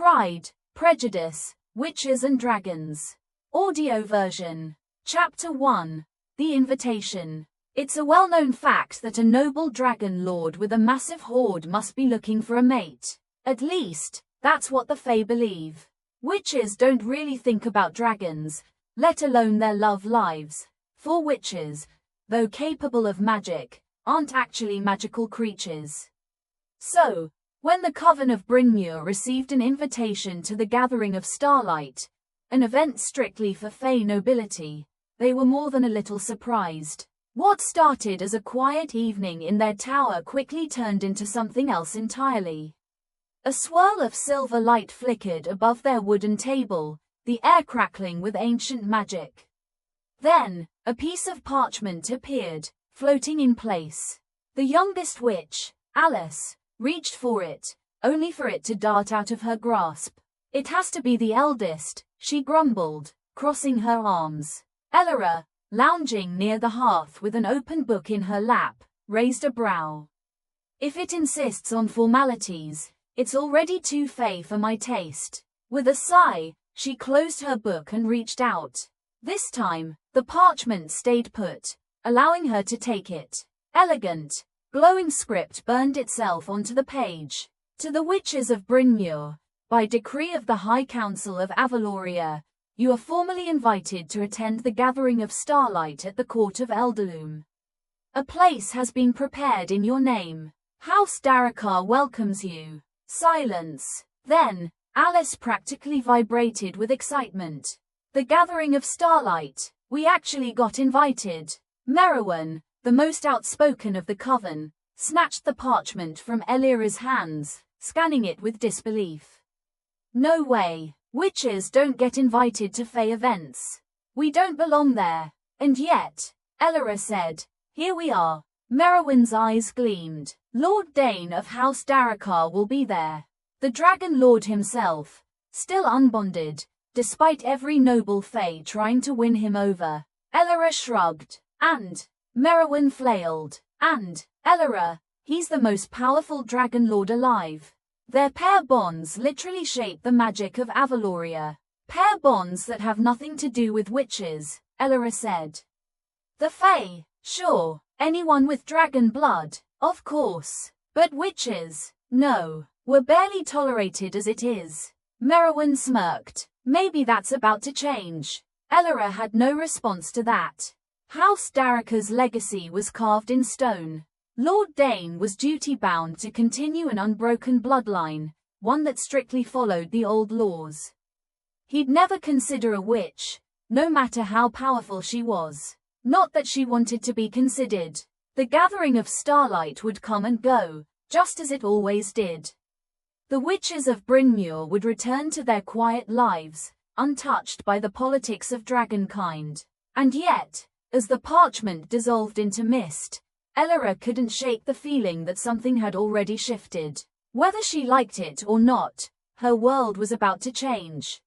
Pride, Prejudice, Witches and Dragons. Audio version. Chapter 1. The Invitation. It's a well-known fact that a noble dragon lord with a massive horde must be looking for a mate. At least, that's what the Fae believe. Witches don't really think about dragons, let alone their love lives. For witches, though capable of magic, aren't actually magical creatures. So, when the coven of Brynmur received an invitation to the Gathering of Starlight, an event strictly for Fae nobility, they were more than a little surprised. What started as a quiet evening in their tower quickly turned into something else entirely. A swirl of silver light flickered above their wooden table, the air crackling with ancient magic. Then, a piece of parchment appeared, floating in place. The youngest witch, Alice, reached for it, only for it to dart out of her grasp. "It has to be the eldest," she grumbled, crossing her arms. Elora, lounging near the hearth with an open book in her lap, raised a brow. "If it insists on formalities, it's already too Fae for my taste." With a sigh, she closed her book and reached out. This time, the parchment stayed put, allowing her to take it. Elegant, glowing script burned itself onto the page. "To the witches of Brynmur, by decree of the High Council of Avaloria, you are formally invited to attend the Gathering of Starlight at the court of Elderloom. A place has been prepared in your name. House Darakar welcomes you." Silence. Then, Alice practically vibrated with excitement. "The Gathering of Starlight, we actually got invited." Merowyn, the most outspoken of the coven, snatched the parchment from Elira's hands, scanning it with disbelief. "No way. Witches don't get invited to Fae events. We don't belong there." "And yet," Elira said, "here we are." Merowyn's eyes gleamed. "Lord Dain of House Darakar will be there. The Dragon Lord himself, still unbonded, despite every noble Fae trying to win him over." Elira shrugged. "And?" Merowyn flailed. "And, Elira, he's the most powerful Dragon Lord alive. Their pair bonds literally shape the magic of Avaloria." "Pair bonds that have nothing to do with witches," Elira said. "The Fae, sure. Anyone with dragon blood, of course. But witches, no. We're barely tolerated as it is." Merowyn smirked. "Maybe that's about to change." Elira had no response to that. House Darakar's legacy was carved in stone. Lord Dain was duty-bound to continue an unbroken bloodline, one that strictly followed the old laws. He'd never consider a witch, no matter how powerful she was. Not that she wanted to be considered. The Gathering of Starlight would come and go, just as it always did. The witches of Brynmur would return to their quiet lives, untouched by the politics of dragonkind. And yet, as the parchment dissolved into mist, Elira couldn't shake the feeling that something had already shifted. Whether she liked it or not, her world was about to change.